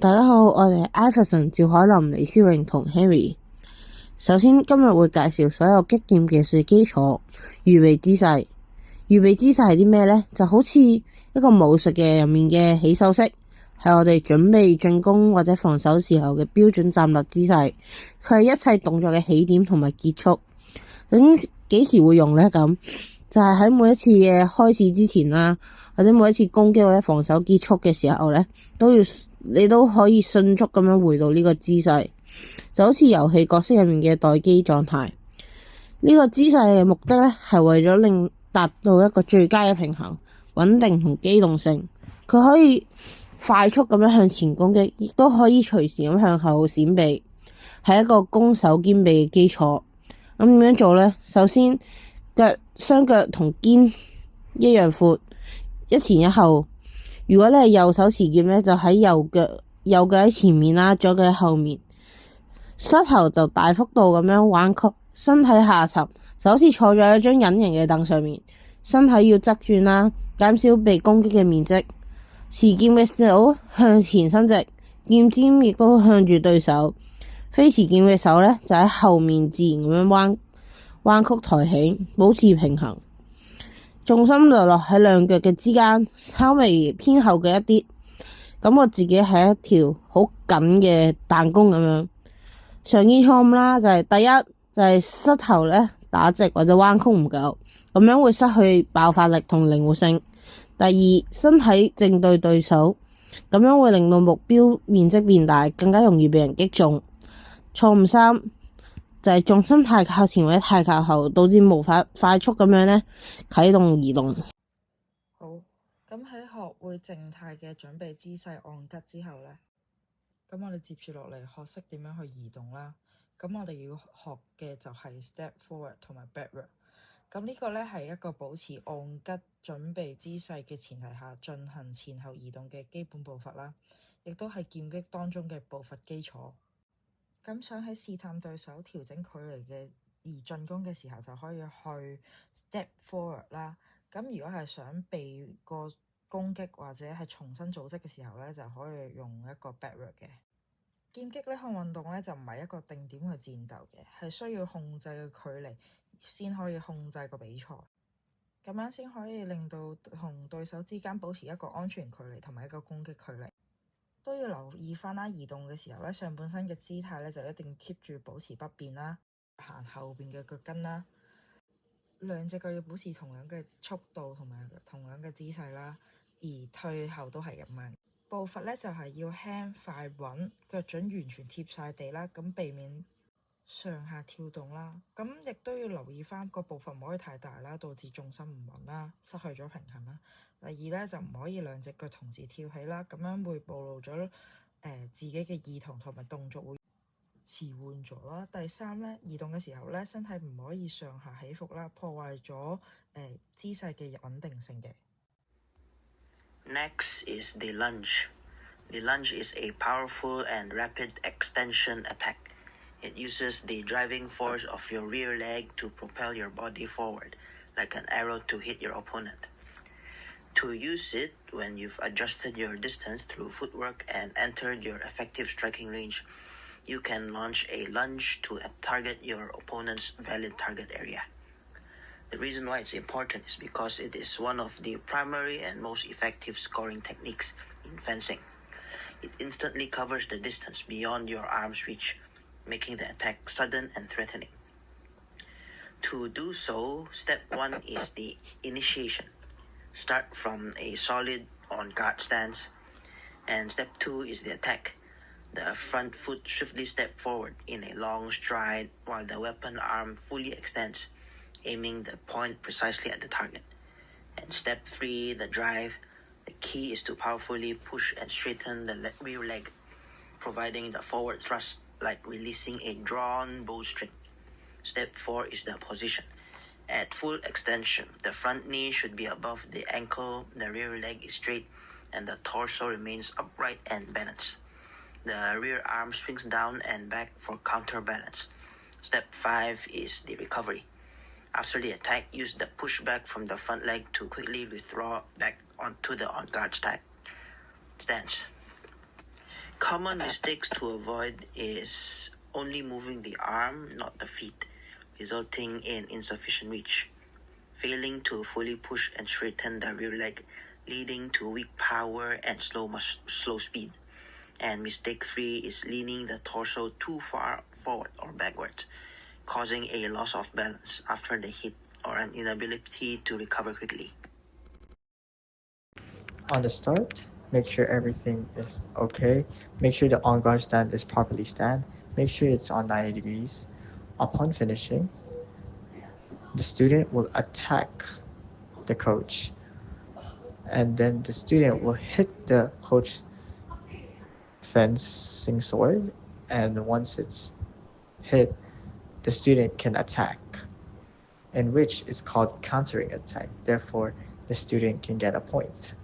大家好，我哋係 Iverson、趙海林、李思榮同 Henry。首先今日會介紹所有擊劍技術基礎、預備姿勢。預備姿勢係啲咩呢？就好似一個武術嘅入面嘅起手式，係我哋準備進攻或者防守時候嘅標準站立姿勢。佢係一切動作嘅起點同埋結束。咁幾時會用呢？咁就係喺每一次嘅開始之前啦，或者每一次攻擊或者防守結束嘅時候呢，你都可以迅速咁樣回到呢個姿勢，就好似遊戲角色入面嘅待機狀態。呢個姿勢嘅目的呢，係為咗令達到一個最佳嘅平衡、穩定同機動性。佢可以快速咁樣向前攻擊，亦都可以隨時咁向後閃避，係一個攻守兼備嘅基礎。咁點樣做呢？首先，雙腳同肩一樣闊，一前一後。如果你係右手持劍呢，就喺右腳喺前面啦，左腳喺後面。膝頭就大幅度咁樣彎曲，身體下沉，就好似坐咗喺一張隱形嘅凳上面。身體要側轉啦，減少被攻擊嘅面積。持劍嘅手向前伸直，劍尖亦都向住對手。非持劍嘅手呢，就喺後面自然咁樣彎曲抬起，保持平衡。重心就落喺兩腳嘅之間，稍微偏後嘅一啲。咁我自己係一條好緊嘅彈弓咁樣。常見錯誤啦，就係第一就係膝頭咧打直或者彎曲唔夠，咁樣會失去爆發力同靈活性。第二，身體正對對手，咁樣會令到目標面積變大，更加容易被人擊中。錯誤三就係重心太靠前或者太靠後，導致無法快速咁樣咧啟動移動。好，咁喺學會靜態嘅準備姿勢按吉之後呢，咁我哋接住落嚟學識點樣去移動啦。咁我哋要學嘅就係 step forward 同埋 backward。咁呢個呢係一個保持按吉準備姿勢嘅前提下進行前後移動嘅基本步伐啦，亦都係劍擊當中嘅步伐基礎。咁想喺試探對手調整距離嘅而進攻嘅時候，就可以去 step forward 啦。咁如果係想避過攻擊或者係重新組織嘅時候咧，就可以用一個 backward 嘅。劍擊呢項運動咧就唔係一個定點去戰鬥嘅，係需要控制嘅距離先可以控制個比賽，咁樣先可以令到同對手之間保持一個安全距離同埋一個攻擊距離。都要留意翻啦，移動嘅時候咧，上半身嘅姿態咧就一定 keep 住保持不變啦，行後邊嘅腳跟啦，兩隻腳要保持同樣嘅速度同埋同樣嘅姿勢啦，而退後都係咁樣。步伐咧就係要輕快穩，腳準完全貼晒地啦，咁避免上下跳動啦。咁亦都要留意翻個步伐唔可以太大啦，導致重心唔穩啦，失去咗平衡啦。第二咧就唔可以兩隻腳同時跳起啦，咁樣會暴露咗自己嘅意圖同埋動作會遲緩咗啦。第三咧，移動嘅時候咧，身體唔可以上下起伏啦，破壞咗姿勢嘅穩定性嘅。Next is the lunge. The lunge is a powerful and rapid extension attack. It uses the driving force of your rear leg to propel your body forward, like an arrow to hit your opponent. To use it, when you've adjusted your distance through footwork and entered your effective striking range, you can launch a lunge to target your opponent's valid target area. The reason why it's important is because it is one of the primary and most effective scoring techniques in fencing. It instantly covers the distance beyond your arm's reach, making the attack sudden and threatening. To do so, step 1 is the initiation. Start from a solid on-guard stance. And step 2 is the attack. The front foot swiftly step forward in a long stride while the weapon arm fully extends, aiming the point precisely at the target. And step 3, the drive. The key is to powerfully push and straighten the rear leg, providing the forward thrust like releasing a drawn bowstring. Step 4 is the position. At full extension, the front knee should be above the ankle, the rear leg is straight, and the torso remains upright and balanced. The rear arm swings down and back for counterbalance. Step 5 is the recovery. After the attack, use the pushback from the front leg to quickly withdraw back onto the on-guard stance. common mistakes to avoid is only moving the arm, not the feet, resulting in insufficient reach. Failing to fully push and straighten the rear leg, leading to weak power and slow speed. And mistake 3 is leaning the torso too far forward or backwards, causing a loss of balance after the hit or an inability to recover quickly. On the start, make sure everything is okay. Make sure the on-guard stand is properly stand. Make sure it's on 90 degrees. Upon finishing, the student will attack the coach, and then the student will hit the coach fencing sword, and once it's hit, the student can attack, in which is called countering attack. Therefore, the student can get a point.